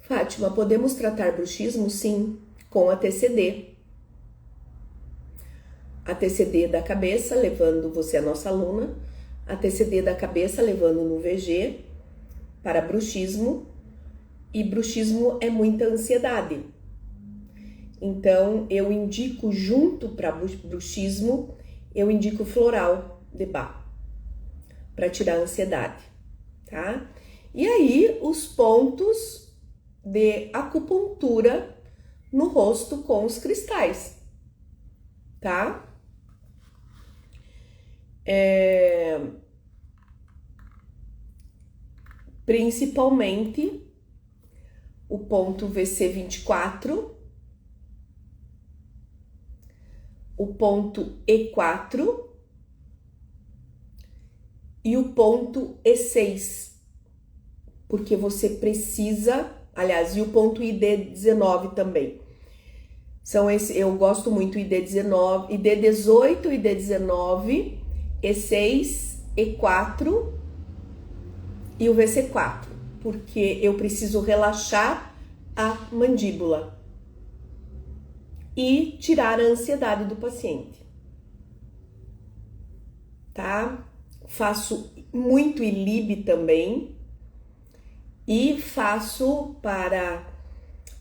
Fátima, podemos tratar bruxismo? Sim, com a TCD. A TCD da cabeça, levando você, a nossa aluna, a TCD da cabeça, levando no VG para bruxismo, e bruxismo é muita ansiedade. Então, eu indico junto para bruxismo, eu indico floral de Bach, para tirar a ansiedade, tá? E aí, os pontos de acupuntura no rosto com os cristais, tá? Principalmente o ponto VC24, o ponto E4 e o ponto E6, porque você precisa, aliás, e o ponto ID19 também. São esse, eu gosto muito ID19, ID18, ID19, E6, E4 e o VC4, porque eu preciso relaxar a mandíbula e tirar a ansiedade do paciente, tá? Faço muito ILIB também e faço para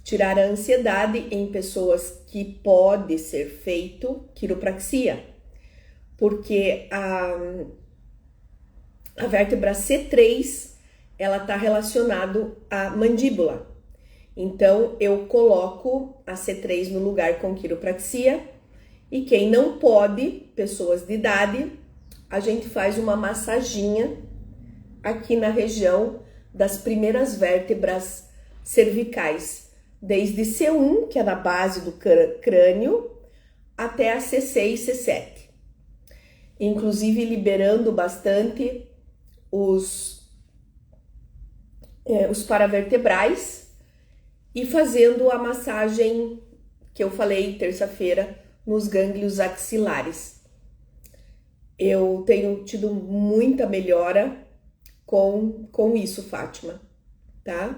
tirar a ansiedade em pessoas que pode ser feito quiropraxia, porque a vértebra C3, ela está relacionado à mandíbula. Então, eu coloco a C3 no lugar com quiropraxia, e quem não pode, pessoas de idade, a gente faz uma massaginha aqui na região das primeiras vértebras cervicais, desde C1, que é na base do crânio, até a C6, C7. Inclusive liberando bastante os paravertebrais e fazendo a massagem que eu falei terça-feira nos gânglios axilares. Eu tenho tido muita melhora com isso, Fátima, tá?